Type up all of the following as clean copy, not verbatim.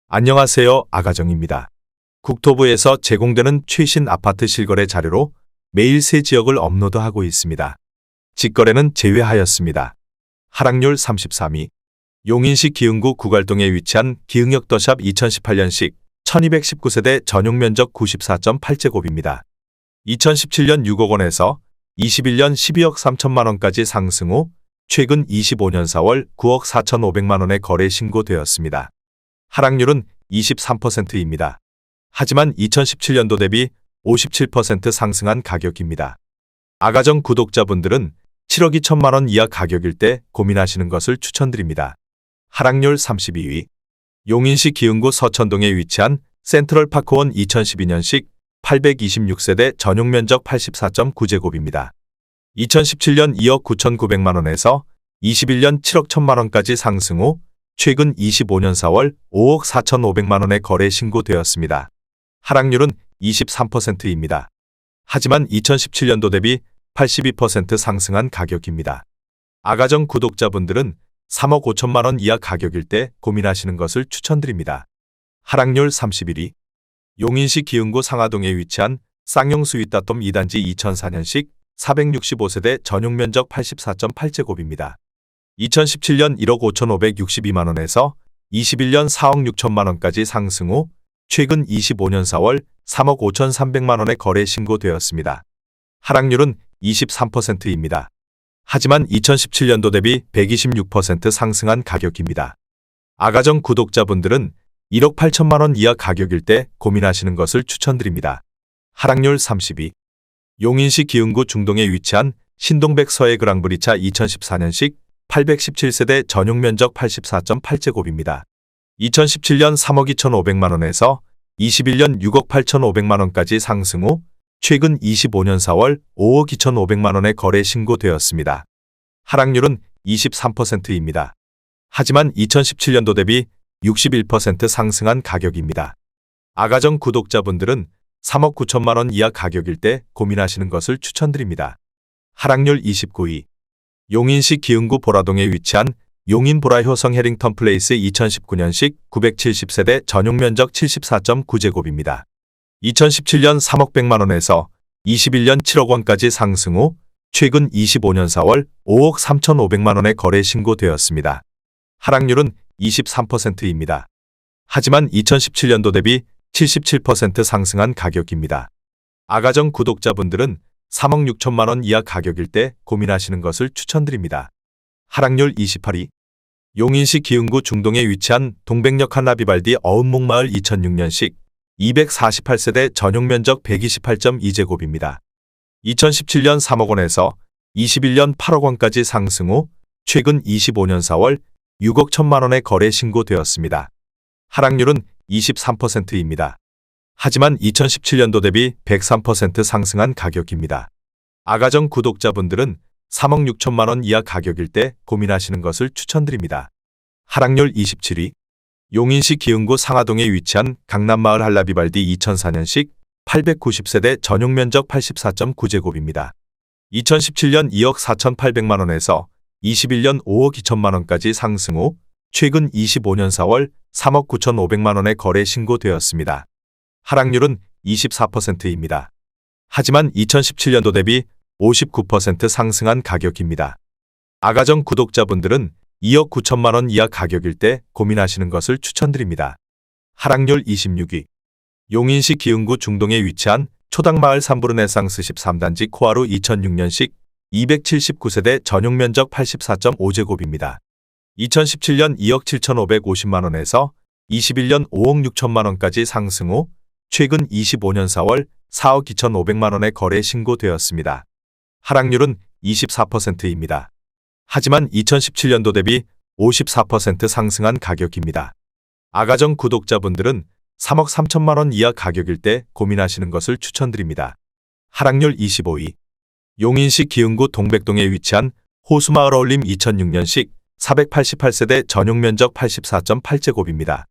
안녕하세요. 아가정입니다. 국토부에서 제공되는 최신 아파트 실거래 자료로 매일 새 지역을 업로드하고 있습니다. 직거래는 제외하였습니다. 하락률 33위. 용인시 기흥구 구갈동에 위치한 기흥역더샵 2018년식 1219세대 전용면적 94.8제곱입니다. 2017년 6억 원에서 21년 12억 3천만 원까지 상승 후 최근 25년 4월 9억 4,500만 원에 거래 신고되었습니다. 하락률은 23%입니다. 하지만 2017년도 대비 57% 상승한 가격입니다. 아가정 구독자분들은 7억 2천만 원 이하 가격일 때 고민하시는 것을 추천드립니다. 하락률 32위. 용인시 기흥구 서천동에 위치한 센트럴파크원 2012년식 826세대 전용면적 84.9제곱입니다. 2017년 2억 9,900만 원에서 21년 7억 1천만 원까지 상승 후 최근 25년 4월 5억 4,500만 원에 거래 신고되었습니다. 하락률은 23%입니다. 하지만 2017년도 대비 82% 상승한 가격입니다. 아가정 구독자분들은 3억 5천만 원 이하 가격일 때 고민하시는 것을 추천드립니다. 하락률 31위. 용인시 기흥구 상하동에 위치한 쌍용 스윗다톰 2단지 2004년식 465세대 전용면적 84.8제곱입니다. 2017년 1억 5,562만 원에서 21년 4억 6천만 원까지 상승 후 최근 25년 4월 3억 5,300만 원에 거래 신고되었습니다. 하락률은 23%입니다. 하지만 2017년도 대비 126% 상승한 가격입니다. 아가정 구독자분들은 1억 8천만 원 이하 가격일 때 고민하시는 것을 추천드립니다. 하락률 30위. 용인시 기흥구 중동에 위치한 신동백 서해 그랑브리차 2014년식 817세대 전용면적 84.8제곱입니다. 2017년 3억 2,500만 원에서 21년 6억 8,500만 원까지 상승 후 최근 25년 4월 5억 2,500만 원에 거래 신고되었습니다. 하락률은 23%입니다. 하지만 2017년도 대비 61% 상승한 가격입니다. 아가정 구독자분들은 3억 9천만 원 이하 가격일 때 고민하시는 것을 추천드립니다. 하락률 29위. 용인시 기흥구 보라동에 위치한 용인 보라효성 해링턴 플레이스 2019년식 970세대 전용면적 74.9제곱입니다. 2017년 3억 100만 원에서 21년 7억 원까지 상승 후 최근 25년 4월 5억 3,500만 원에 거래 신고되었습니다. 하락률은 23%입니다. 하지만 2017년도 대비 77% 상승한 가격입니다. 아가정 구독자분들은 3억 6천만 원 이하 가격일 때 고민하시는 것을 추천드립니다. 하락률 28위. 용인시 기흥구 중동에 위치한 동백역 한라비발디 어음목마을 2006년식 248세대 전용면적 128.2제곱입니다. 2017년 3억 원에서 21년 8억 원까지 상승 후 최근 25년 4월 6억 1천만 원에 거래 신고되었습니다. 하락률은 23%입니다. 하지만 2017년도 대비 103% 상승한 가격입니다. 아가정 구독자분들은 3억 6천만 원 이하 가격일 때 고민하시는 것을 추천드립니다. 하락률 27위. 용인시 기흥구 상하동에 위치한 강남마을 한라비발디 2004년식 890세대 전용면적 84.9제곱입니다. 2017년 2억 4,800만 원에서 21년 5억 2천만 원까지 상승 후 최근 25년 4월 3억 9,500만 원에 거래 신고되었습니다. 하락률은 24%입니다. 하지만 2017년도 대비 59% 상승한 가격입니다. 아가정 구독자분들은 2억 9천만 원 이하 가격일 때 고민하시는 것을 추천드립니다. 하락률 26위. 용인시 기흥구 중동에 위치한 초당마을 삼부르네상스 13단지 코아루 2006년식 279세대 전용면적 84.5제곱입니다. 2017년 2억 7,550만 원에서 21년 5억 6천만 원까지 상승 후 최근 25년 4월 4억 2,500만 원에 거래 신고되었습니다. 하락률은 24%입니다. 하지만 2017년도 대비 54% 상승한 가격입니다. 아가정 구독자분들은 3억 3천만 원 이하 가격일 때 고민하시는 것을 추천드립니다. 하락률 25위. 용인시 기흥구 동백동에 위치한 호수마을 어울림 2006년식 488세대 전용면적 84.8제곱입니다.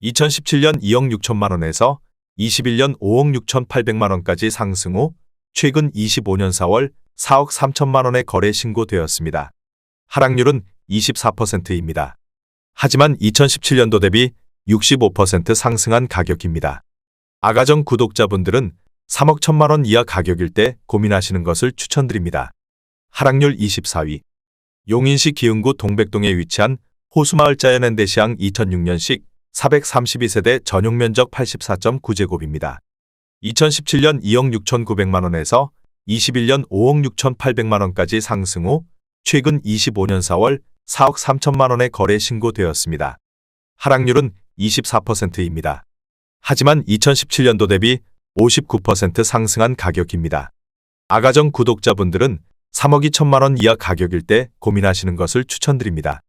2017년 2억 6천만 원에서 21년 5억 6,800만 원까지 상승 후 최근 25년 4월 4억 3천만 원에 거래 신고되었습니다. 하락률은 24%입니다. 하지만 2017년도 대비 65% 상승한 가격입니다. 아가정 구독자분들은 3억 1천만 원 이하 가격일 때 고민하시는 것을 추천드립니다. 하락률 24위. 용인시 기흥구 동백동에 위치한 호수마을 자연현대시항 2006년식 432세대 전용 면적 84.9제곱입니다. 2017년 2억 6,900만 원에서 21년 5억 6,800만 원까지 상승 후 최근 25년 4월 4억 3천만 원에 거래 신고되었습니다. 하락률은 24%입니다. 하지만 2017년도 대비 59% 상승한 가격입니다. 아가정 구독자분들은 3억 2천만 원 이하 가격일 때 고민하시는 것을 추천드립니다.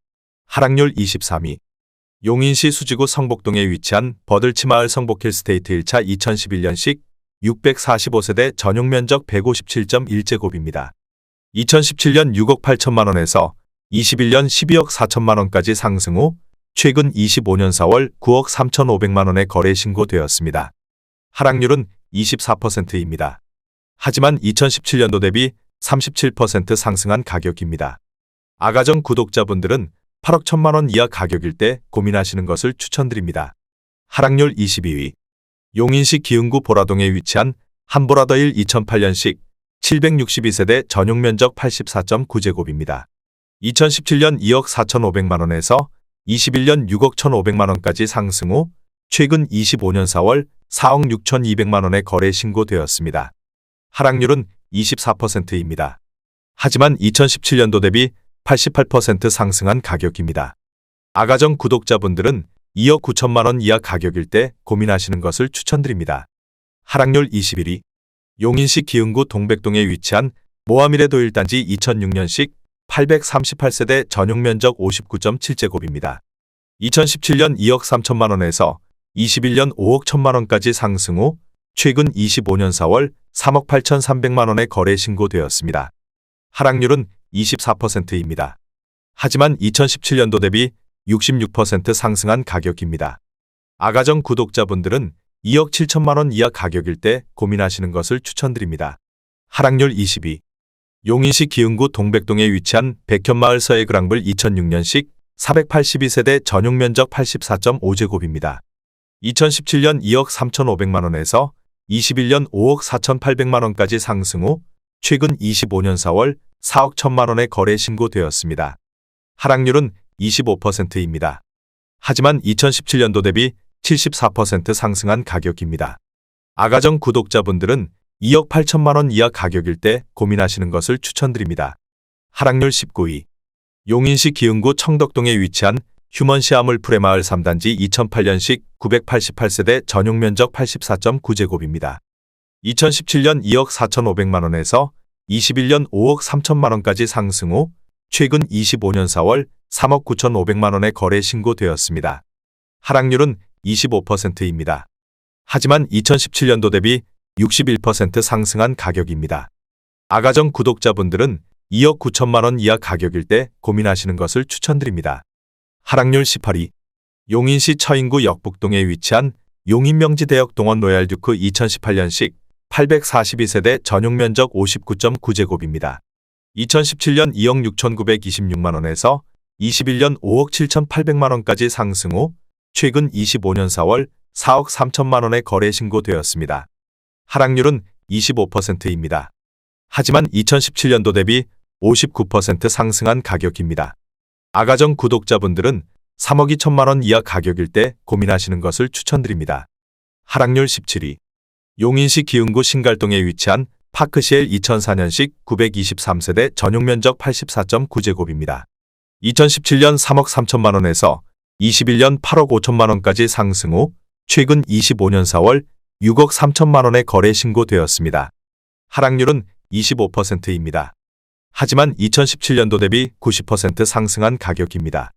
하락률 23위. 용인시 수지구 성복동에 위치한 버들치마을 성복힐스테이트 1차 2011년식 645세대 전용 면적 157.1제곱입니다. 2017년 6억 8천만 원에서 21년 12억 4천만 원까지 상승 후 최근 25년 4월 9억 3,500만 원에 거래 신고되었습니다. 하락률은 24%입니다. 하지만 2017년도 대비 37% 상승한 가격입니다. 아가정 구독자분들은 8억 1천만 원 이하 가격일 때 고민하시는 것을 추천드립니다. 하락률 22위. 용인시 기흥구 보라동에 위치한 한보라더일 2008년식 762세대 전용 면적 84.9제곱입니다. 2017년 2억 4,500만 원에서 21년 6억 1,500만 원까지 상승 후 최근 25년 4월 4억 6,200만 원에 거래 신고되었습니다. 하락률은 24%입니다. 하지만 2017년도 대비 88% 상승한 가격입니다. 아가정 구독자분들은 2억 9천만 원 이하 가격일 때 고민하시는 것을 추천드립니다. 하락률 21위. 용인시 기흥구 동백동에 위치한 모하미레도 1단지 2006년식 838세대 전용 면적 59.7제곱입니다. 2017년 2억 3천만 원에서 21년 5억 1천만 원까지 상승 후 최근 25년 4월 3억 8,300만 원에 거래 신고되었습니다. 하락률은 24%입니다. 하지만 2017년도 대비 66% 상승한 가격입니다. 아가정 구독자분들은 2억 7천만 원 이하 가격일 때 고민하시는 것을 추천드립니다. 하락률 22. 용인시 기흥구 동백동에 위치한 백현마을 서해그랑불 2006년식 482세대 전용 면적 84.5제곱입니다. 2017년 2억 3,500만 원에서 21년 5억 4,800만 원까지 상승 후 최근 25년 4월 4억 1천만 원에 거래 신고되었습니다. 하락률은 25%입니다. 하지만 2017년도 대비 74% 상승한 가격입니다. 아가정 구독자분들은 2억 8천만 원 이하 가격일 때 고민하시는 것을 추천드립니다. 하락률 19위. 용인시 기흥구 청덕동에 위치한 휴먼시아물 프레마을 3단지 2008년식 988세대 전용 면적 84.9제곱입니다. 2017년 2억 4,500만 원에서 21년 5억 3천만 원까지 상승 후 최근 25년 4월 3억 9,500만 원에 거래 신고되었습니다. 하락률은 25%입니다. 하지만 2017년도 대비 61% 상승한 가격입니다. 아가정 구독자분들은 2억 9천만 원 이하 가격일 때 고민하시는 것을 추천드립니다. 하락률 18위. 용인시 처인구 역북동에 위치한 용인명지대역동원 로얄듀크 2018년식 842세대 전용 면적 59.9제곱입니다. 2017년 2억 6,926만 원에서 21년 5억 7,800만 원까지 상승 후 최근 25년 4월 4억 3천만 원에 거래 신고되었습니다. 하락률은 25%입니다. 하지만 2017년도 대비 59% 상승한 가격입니다. 아가정 구독자분들은 3억 2천만 원 이하 가격일 때 고민하시는 것을 추천드립니다. 하락률 17위. 용인시 기흥구 신갈동에 위치한 파크시엘 2004년식 923세대 전용 면적 84.9제곱입니다. 2017년 3억 3천만 원에서 21년 8억 5천만 원까지 상승 후 최근 25년 4월 6억 3천만 원에 거래 신고되었습니다. 하락률은 25%입니다. 하지만 2017년도 대비 90% 상승한 가격입니다.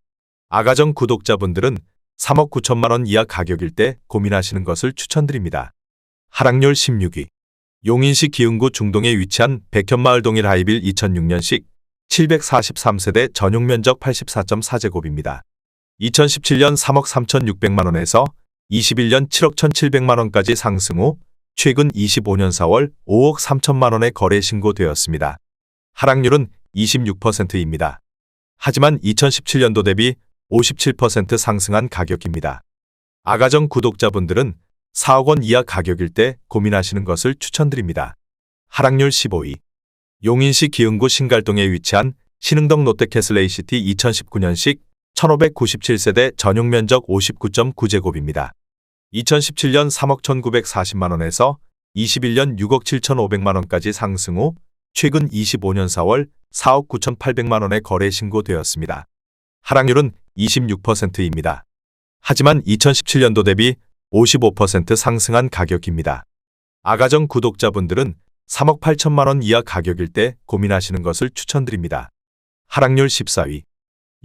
아가정 구독자분들은 3억 9천만 원 이하 가격일 때 고민하시는 것을 추천드립니다. 하락률 16위. 용인시 기흥구 중동에 위치한 백현마을 동일 하이빌 2006년식 743세대 전용 면적 84.4제곱입니다. 2017년 3억 3,600만 원에서 21년 7억 1,700만 원까지 상승 후 최근 25년 4월 5억 3천만 원에 거래 신고되었습니다. 하락률은 26%입니다. 하지만 2017년도 대비 57% 상승한 가격입니다. 아가정 구독자분들은 4억 원 이하 가격일 때 고민하시는 것을 추천드립니다. 하락률 15위. 용인시 기흥구 신갈동에 위치한 신흥동 롯데캐슬 ACT 2019년식 1597세대 전용 면적 59.9제곱입니다. 2017년 3억 1940만원에서 21년 6억 7,500만원까지 상승 후 최근 25년 4월 4억 9,800만원에 거래 신고되었습니다. 하락률은 26%입니다. 하지만 2017년도 대비 55% 상승한 가격입니다. 아가정 구독자분들은 3억 8천만원 이하 가격일 때 고민하시는 것을 추천드립니다. 하락률 14위.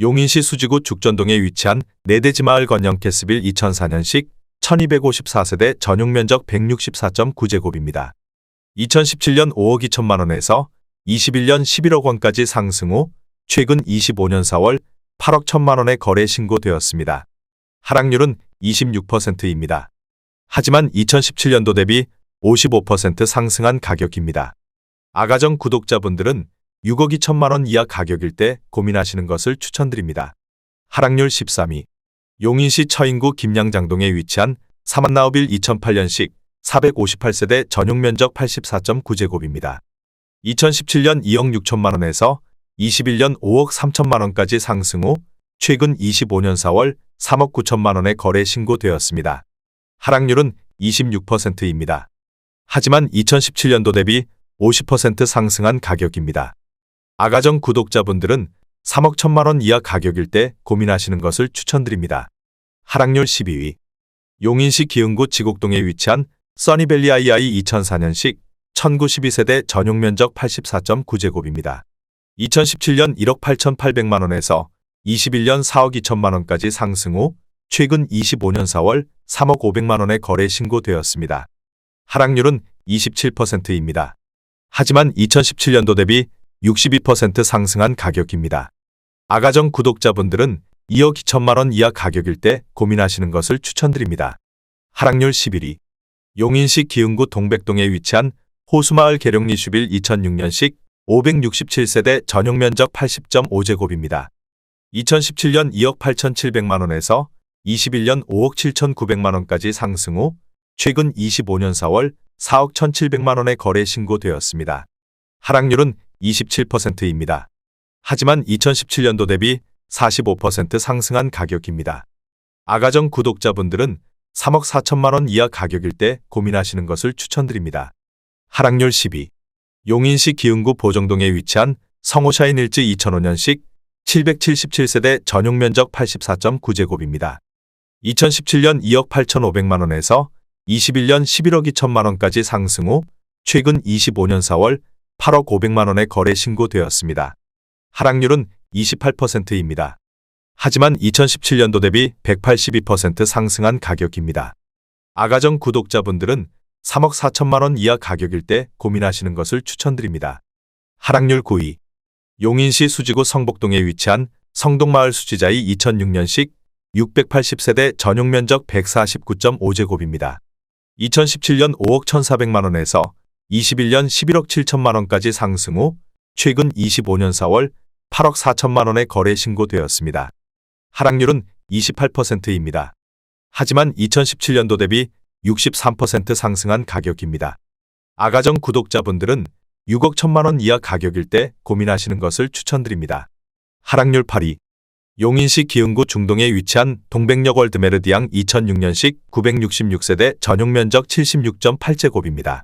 용인시 수지구 죽전동에 위치한 내대지마을 건영 캐스빌 2004년식 1254세대 전용 면적 164.9제곱입니다. 2017년 5억 2천만원에서 21년 11억 원까지 상승 후 최근 25년 4월 8억 1천만원에 거래 신고되었습니다. 하락률은 26%입니다. 하지만 2017년도 대비 55% 상승한 가격입니다. 아가정 구독자분들은 6억 2천만원 이하 가격일 때 고민하시는 것을 추천드립니다. 하락률 13위. 용인시 처인구 김양장동에 위치한 사만나우빌 2008년식 458세대 전용 면적 84.9제곱입니다. 2017년 2억 6천만원에서 21년 5억 3천만원까지 상승 후 최근 25년 4월 3억 9천만원에 거래 신고되었습니다. 하락률은 26%입니다. 하지만 2017년도 대비 50% 상승한 가격입니다. 아가정 구독자분들은 3억 1천만원 이하 가격일 때 고민하시는 것을 추천드립니다. 하락률 12위. 용인시 기흥구 지곡동에 위치한 써니밸리 II 2004년식 1912세대 전용 면적 84.9제곱입니다. 2017년 1억 8,800만원에서 21년 4억 2천만원까지 상승 후 최근 25년 4월 3억 500만원에 거래 신고되었습니다. 하락률은 27%입니다. 하지만 2017년도 대비 62% 상승한 가격입니다. 아가정 구독자분들은 2억 2천만원 이하 가격일 때 고민하시는 것을 추천드립니다. 하락률 11위. 용인시 기흥구 동백동에 위치한 호수마을 계룡리슈빌 2006년식 567세대 전용 면적 80.5제곱입니다. 2017년 2억 8,700만원에서 21년 5억 7,900만원까지 상승 후 최근 25년 4월 4억 1,700만원에 거래 신고되었습니다. 하락률은 27%입니다. 하지만 2017년도 대비 45% 상승한 가격입니다. 아가정 구독자분들은 3억 4천만원 이하 가격일 때 고민하시는 것을 추천드립니다. 하락률 10위. 용인시 기흥구 보정동에 위치한 성호샤인 일즈 2005년식 777세대 전용 면적 84.9제곱입니다. 2017년 2억 8,500만원에서 21년 11억 2천만원까지 상승 후 최근 25년 4월 8억 500만원에 거래 신고되었습니다. 하락률은 28%입니다. 하지만 2017년도 대비 182% 상승한 가격입니다. 아가정 구독자분들은 3억 4천만원 이하 가격일 때 고민하시는 것을 추천드립니다. 하락률 9위. 용인시 수지구 성복동에 위치한 성동마을 수지자이 2006년식 680세대 전용 면적 149.5제곱입니다. 2017년 5억 1,400만원에서 21년 11억 7천만원까지 상승 후 최근 25년 4월 8억 4천만원에 거래 신고되었습니다. 하락률은 28%입니다. 하지만 2017년도 대비 63% 상승한 가격입니다. 아가정 구독자분들은 6억 1천만원 이하 가격일 때 고민하시는 것을 추천드립니다. 하락률 8위. 용인시 기흥구 중동에 위치한 동백역 월드메르디앙 2006년식 966세대 전용 면적 76.8제곱입니다.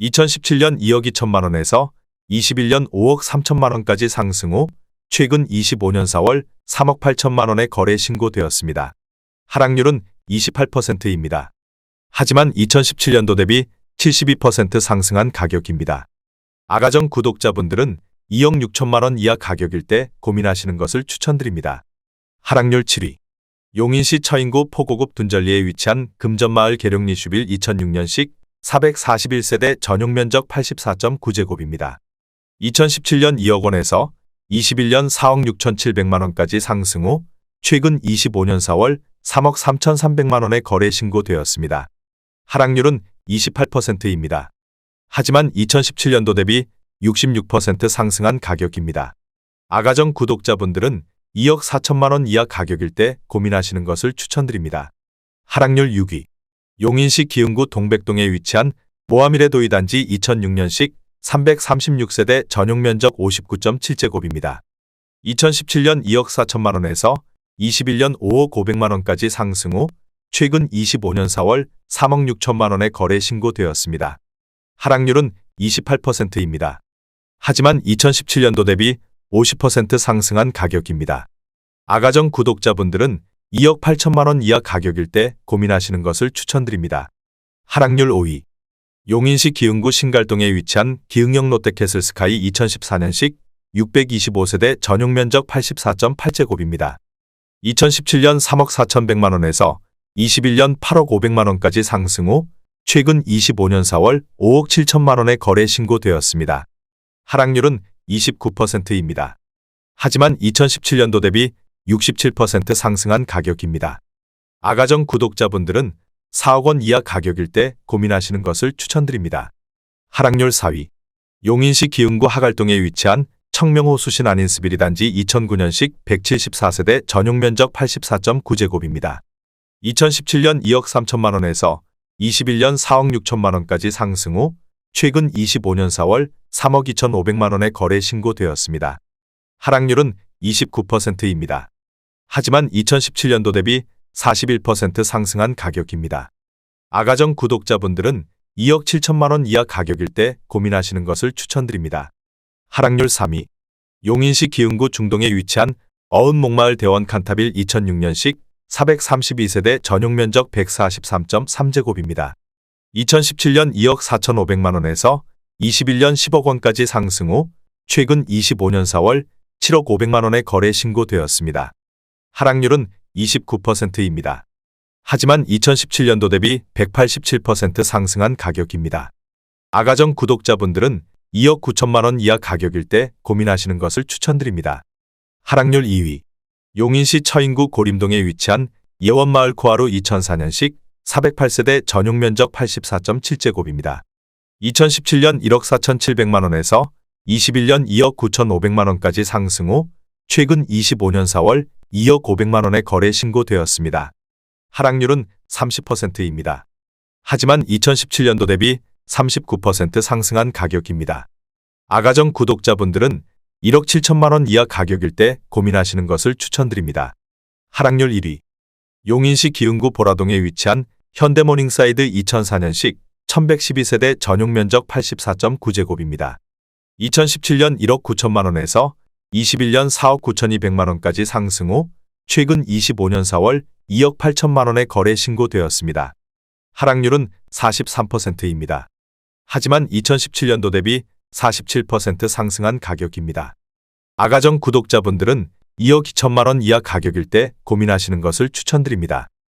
2017년 2억 2천만원에서 21년 5억 3천만원까지 상승 후 최근 25년 4월 3억 8천만원에 거래 신고되었습니다. 하락률은 28%입니다. 하지만 2017년도 대비 72% 상승한 가격입니다. 아가정 구독자분들은 2억 6천만원 이하 가격일 때 고민하시는 것을 추천드립니다. 하락률 7위. 용인시 처인구 포고급 둔절리에 위치한 금전마을 계룡리슈빌 2006년식 441세대 전용 면적 84.9제곱입니다. 2017년 2억 원에서 21년 4억 6,700만원까지 상승 후 최근 25년 4월 3억 3,300만원에 거래 신고되었습니다. 하락률은 28%입니다. 하지만 2017년도 대비 66% 상승한 가격입니다. 아가정 구독자분들은 2억 4천만원 이하 가격일 때 고민하시는 것을 추천드립니다. 하락률 6위. 용인시 기흥구 동백동에 위치한 모하미레 도이단지 2006년식 336세대 전용 면적 59.7제곱입니다. 2017년 2억 4천만 원에서 21년 5억 500만 원까지 상승 후 최근 25년 4월 3억 6천만 원에 거래 신고되었습니다. 하락률은 28%입니다. 하지만 2017년도 대비 50% 상승한 가격입니다. 아가정 구독자분들은 2억 8천만 원 이하 가격일 때 고민하시는 것을 추천드립니다. 하락률 5위. 용인시 기흥구 신갈동에 위치한 기흥역 롯데캐슬 스카이 2014년식 625세대 전용 면적 84.8제곱입니다. 2017년 3억 4,100만 원에서 21년 8억 500만 원까지 상승 후 최근 25년 4월 5억 7천만 원에 거래 신고되었습니다. 하락률은 29%입니다. 하지만 2017년도 대비 67% 상승한 가격입니다. 아가정 구독자분들은 4억 원 이하 가격일 때 고민하시는 것을 추천드립니다. 하락률 4위. 용인시 기흥구 하갈동에 위치한 청명호 수신 안인스비리 단지 2009년식 174세대 전용 면적 84.9제곱입니다. 2017년 2억 3천만 원에서 21년 4억 6천만 원까지 상승 후 최근 25년 4월 3억 2,500만 원에 거래 신고되었습니다. 하락률은 29%입니다. 하지만 2017년도 대비 41% 상승한 가격입니다. 아가정 구독자분들은 2억 7천만 원 이하 가격일 때 고민하시는 것을 추천드립니다. 하락률 3위. 용인시 기흥구 중동에 위치한 어은 목마을 대원 칸타빌 2006년식 432세대 전용 면적 143.3제곱입니다. 2017년 2억 4,500만 원에서 21년 10억 원까지 상승 후 최근 25년 4월 7억 500만 원에 거래 신고되었습니다. 하락률은 29%입니다. 하지만 2017년도 대비 187% 상승한 가격입니다. 아가정 구독자분들은 2억 9천만 원 이하 가격일 때 고민하시는 것을 추천드립니다. 하락률 2위. 용인시 처인구 고림동에 위치한 예원마을 코하루 2004년식 408세대 전용 면적 84.7제곱입니다. 2017년 1억 4,700만 원에서 21년 2억 9,500만 원까지 상승 후 최근 25년 4월 2억 500만 원에 거래 신고되었습니다. 하락률은 30%입니다. 하지만 2017년도 대비 39% 상승한 가격입니다. 아가정 구독자분들은 1억 7천만 원 이하 가격일 때 고민하시는 것을 추천드립니다. 하락률 1위. 용인시 기흥구 보라동에 위치한 현대모닝사이드 2004년식 1112세대 전용 면적 84.9제곱입니다. 2017년 1억 9천만 원에서 21년 4억 9,200만 원까지 상승 후 최근 25년 4월 2억 8천만 원에 거래 신고되었습니다. 하락률은 43%입니다. 하지만 2017년도 대비 47% 상승한 가격입니다. 아가정 구독자분들은 2억 2천만 원 이하 가격일 때 고민하시는 것을 추천드립니다.